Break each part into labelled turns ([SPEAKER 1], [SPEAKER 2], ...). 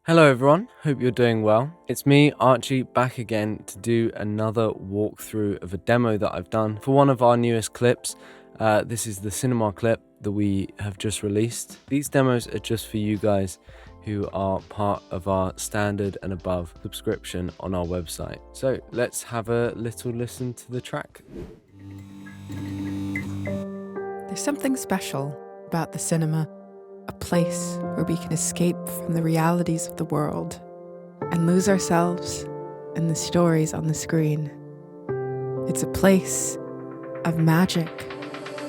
[SPEAKER 1] Hello everyone, hope you're doing well. It's me, Archie, back again to do another walkthrough of a demo that I've done for one of our newest clips. This is the cinema clip that we have just released. These demos are just for you guys who are part of our standard and above subscription on our website. So let's have a little listen to the track.
[SPEAKER 2] There's something special about the cinema, a place where we can escape from the realities of the world and lose ourselves in the stories on the screen. It's a place of magic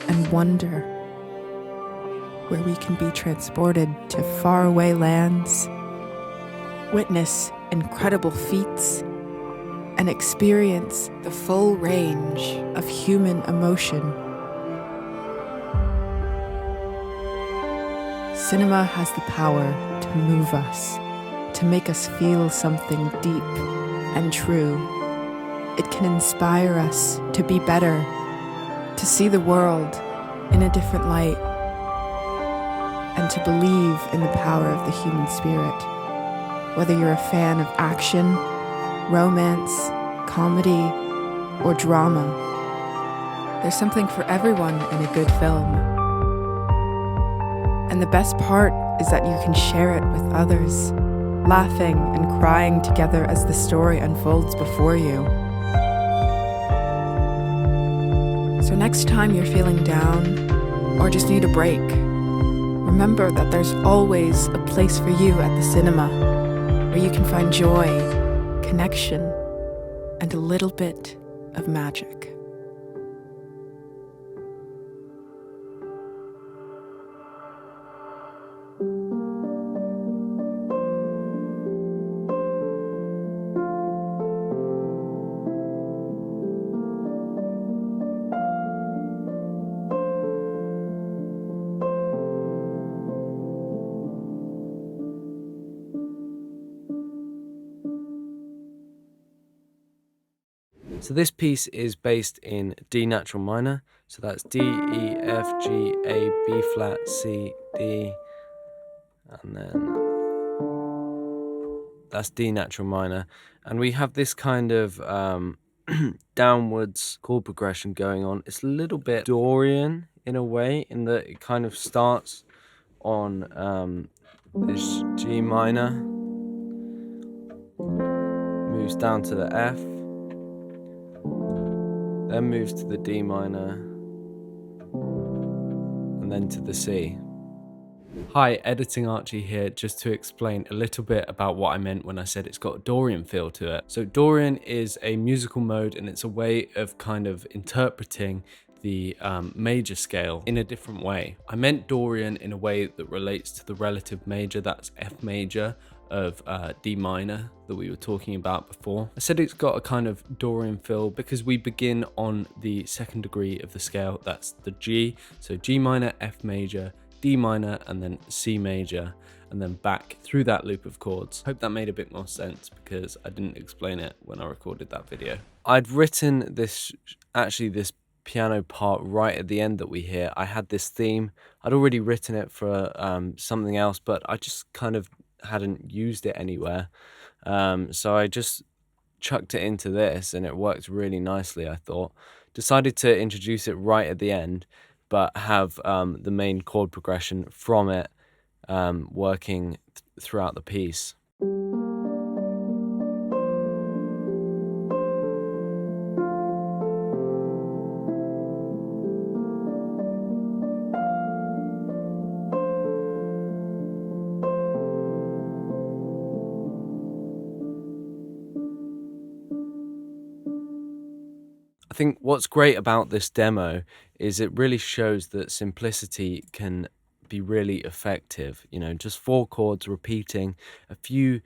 [SPEAKER 2] and wonder where we can be transported to faraway lands, witness incredible feats, and experience the full range of human emotion. Cinema has the power to move us, to make us feel something deep and true. It can inspire us to be better, to see the world in a different light, and to believe in the power of the human spirit. Whether you're a fan of action, romance, comedy, or drama, there's something for everyone in a good film. And the best part is that you can share it with others, laughing and crying together as the story unfolds before you. So next time you're feeling down or just need a break, remember that there's always a place for you at the cinema where you can find joy, connection, and a little bit of magic.
[SPEAKER 1] So this piece is based in D natural minor. So that's D, E, F, G, A, B flat, C, D, and then that's D natural minor. And we have this kind of downwards chord progression going on. It's a little bit Dorian in a way, in that it kind of starts on this G minor, moves down to the F, then moves to the D minor, and then to the C. Hi, Editing Archie here, just to explain a little bit about what I meant when I said it's got a Dorian feel to it. So Dorian is a musical mode, and it's a way of kind of interpreting the major scale in a different way. I meant Dorian in a way that relates to the relative major, that's F major, of D minor that we were talking about before. I said it's got a kind of Dorian feel because we begin on the second degree of the scale, that's the G. So G minor, F major, D minor, and then C major, and then back through that loop of chords. Hope that made a bit more sense because I didn't explain it when I recorded that video. I'd written this piano part right at the end that we hear. I had this theme. I'd already written it for something else, but I just kind of hadn't used it anywhere. So I just chucked it into this and it worked really nicely, I thought. Decided to introduce it right at the end, but have the main chord progression from it working throughout the piece. I think what's great about this demo is it really shows that simplicity can be really effective. You know, just 4 chords repeating, a few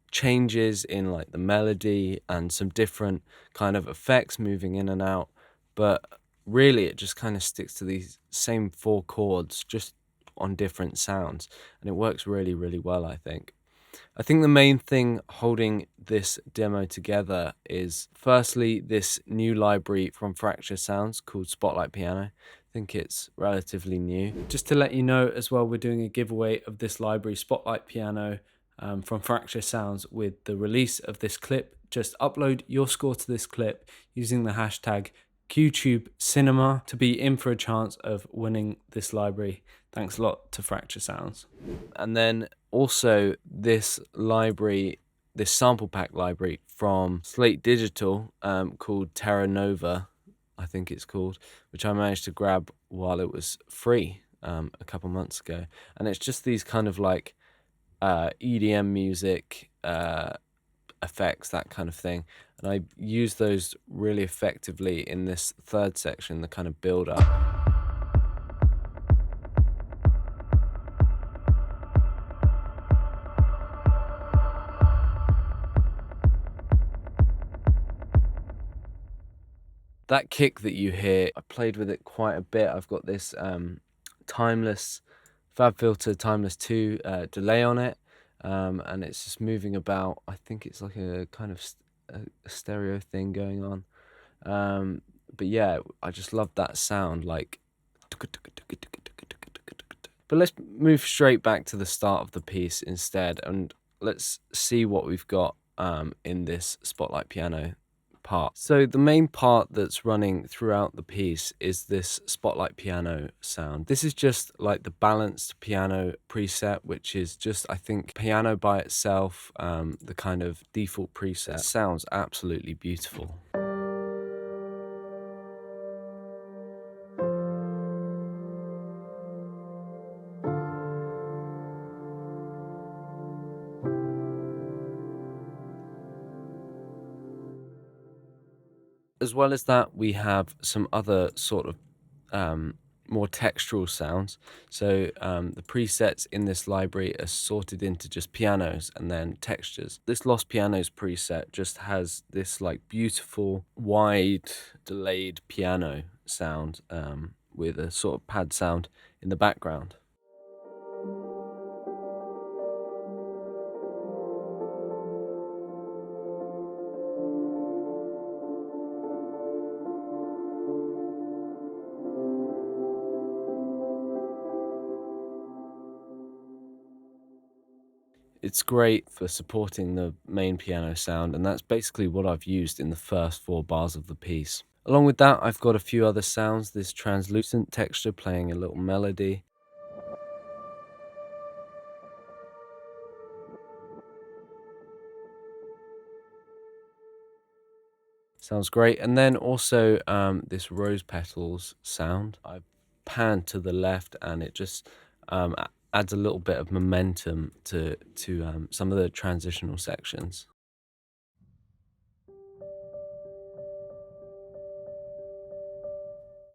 [SPEAKER 1] changes in like the melody and some different kind of effects moving in and out, but really it just kind of sticks to these same 4 chords just on different sounds, and it works really, really well, I think. I think the main thing holding this demo together is firstly this new library from Fracture Sounds called Spotlight Piano. I think it's relatively new. Just to let you know as well, we're doing a giveaway of this library, Spotlight Piano, from Fracture Sounds with the release of this clip. Just upload your score to this clip using the hashtag QTubeCinema to be in for a chance of winning this library. Thanks a lot to Fracture Sounds. And then also this library, this sample pack library from Slate Digital, called Terra Nova, I think it's called, which I managed to grab while it was free a couple months ago. And it's just these kind of like EDM music, effects, that kind of thing. And I use those really effectively in this third section, the kind of build up. That kick that you hear, I played with it quite a bit. I've got this timeless FabFilter Timeless 2 delay on it, and it's just moving about. I think it's like a kind of a stereo thing going on. But yeah, I just love that sound, like. But let's move straight back to the start of the piece instead, and let's see what we've got in this spotlight piano part. So the main part that's running throughout the piece is this spotlight piano sound. This is just like the balanced piano preset, which is just, I think, piano by itself, the kind of default preset. It sounds absolutely beautiful. As well as that, we have some other sort of more textural sounds. So the presets in this library are sorted into just pianos and then textures. This Lost Pianos preset just has this like beautiful wide delayed piano sound with a sort of pad sound in the background. It's great for supporting the main piano sound, and that's basically what I've used in the first 4 bars of the piece. Along with that, I've got a few other sounds, this translucent texture playing a little melody. Sounds great. And then also this rose petals sound. I pan to the left and it just adds a little bit of momentum to some of the transitional sections.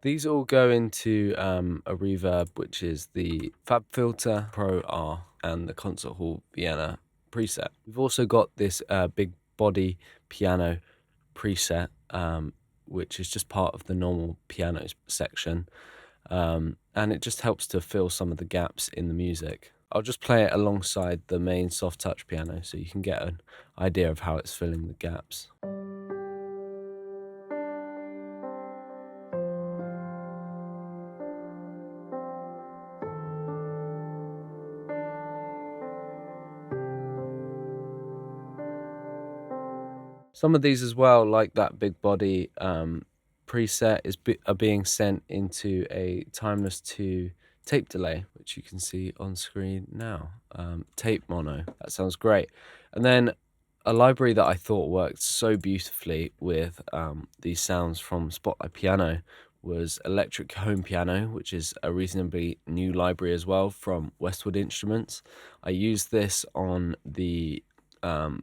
[SPEAKER 1] These all go into a reverb, which is the FabFilter Pro R and the Concert Hall Vienna preset. We've also got this big body piano preset, which is just part of the normal pianos section, and it just helps to fill some of the gaps in the music. I'll just play it alongside the main soft touch piano so you can get an idea of how it's filling the gaps. Some of these as well, like that big body preset, are being sent into a Timeless 2 tape delay, which you can see on screen now. Tape mono, that sounds great. And then a library that I thought worked so beautifully with these sounds from Spotlight Piano was Electric Home Piano, which is a reasonably new library as well from Westwood Instruments. I used this on the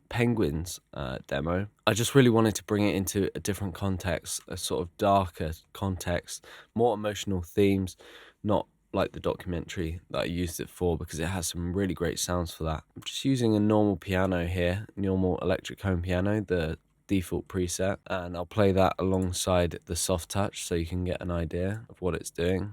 [SPEAKER 1] Penguins demo. I just really wanted to bring it into a different context, a sort of darker context, more emotional themes, not like the documentary that I used it for, because it has some really great sounds for that. I'm just using a normal piano here, normal electric home piano, the default preset, and I'll play that alongside the soft touch so you can get an idea of what it's doing.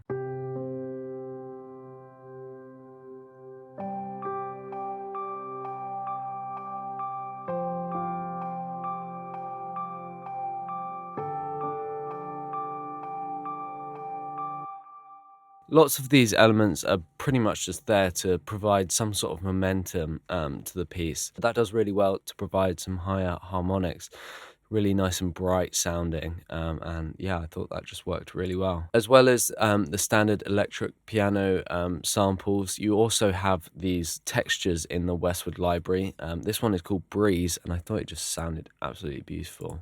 [SPEAKER 1] Lots of these elements are pretty much just there to provide some sort of momentum to the piece. That does really well to provide some higher harmonics, really nice and bright sounding, and yeah, I thought that just worked really well. As well as the standard electric piano samples, you also have these textures in the Westwood library. This one is called Breeze, and I thought it just sounded absolutely beautiful.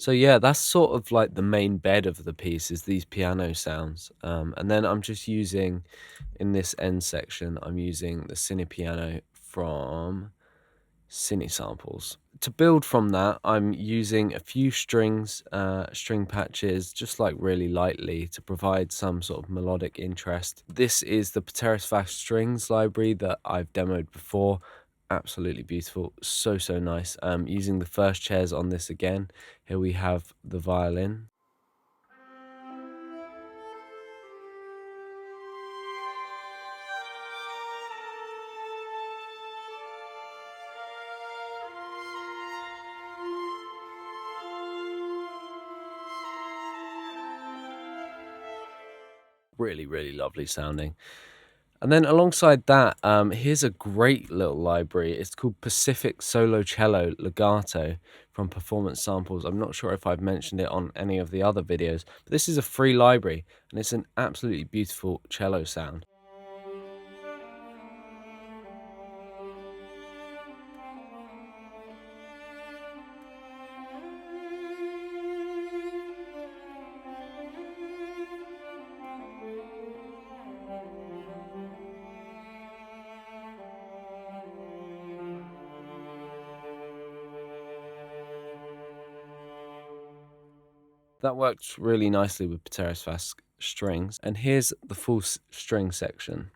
[SPEAKER 1] So yeah, that's sort of like the main bed of the piece is these piano sounds. And then I'm just using, in this end section, I'm using the Cine piano from Cine Samples. To build from that, I'm using a few strings, string patches, just like really lightly to provide some sort of melodic interest. This is the Pteris Fast Strings library that I've demoed before. Absolutely beautiful, so nice. Using the first chairs on this again. Here we have the violin. Really lovely sounding. And then alongside that, here's a great little library. It's called Pacific Solo Cello Legato from Performance Samples. I'm not sure if I've mentioned it on any of the other videos, but this is a free library and it's an absolutely beautiful cello sound. That works really nicely with Pteris Fast strings. And here's the full string section.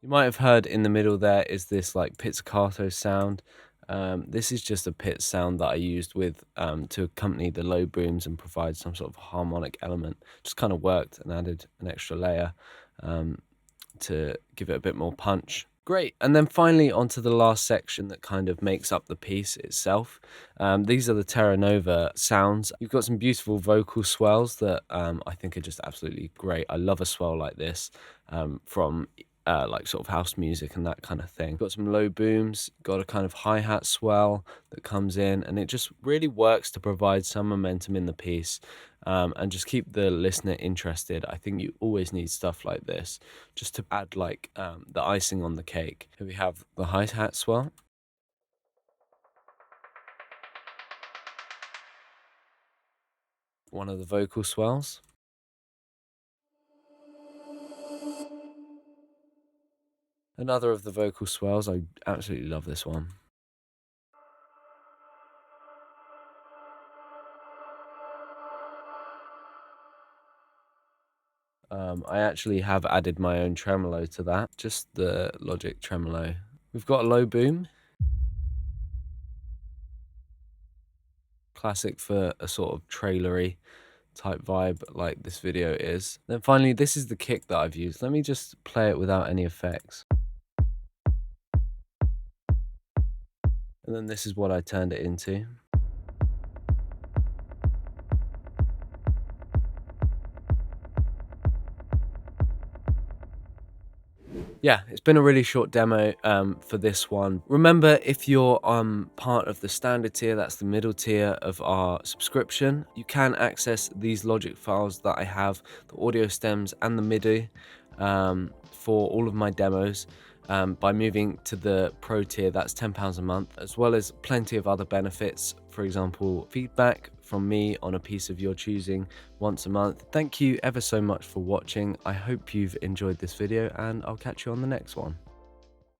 [SPEAKER 1] You might have heard in the middle there is this like pizzicato sound. This is just a pit sound that I used with to accompany the low booms and provide some sort of harmonic element. Just kind of worked and added an extra layer to give it a bit more punch. Great. And then finally onto the last section that kind of makes up the piece itself. These are the Terra Nova sounds. You've got some beautiful vocal swells that I think are just absolutely great. I love a swell like this from like sort of house music and that kind of thing. Got some low booms, got a kind of hi-hat swell that comes in, and it just really works to provide some momentum in the piece and just keep the listener interested. I think you always need stuff like this just to add like the icing on the cake. Here we have the hi-hat swell. One of the vocal swells. Another of the vocal swells. I absolutely love this one. I actually have added my own tremolo to that, just the Logic tremolo. We've got a low boom. Classic for a sort of trailery type vibe like this video is. Then finally, this is the kick that I've used. Let me just play it without any effects. And then this is what I turned it into. Yeah, it's been a really short demo for this one. Remember, if you're part of the standard tier, that's the middle tier of our subscription, you can access these Logic files that I have, the audio stems and the MIDI for all of my demos. By moving to the pro tier, that's £10 a month, as well as plenty of other benefits. For example, feedback from me on a piece of your choosing once a month. Thank you ever so much for watching. I hope you've enjoyed this video, and I'll catch you on the next one.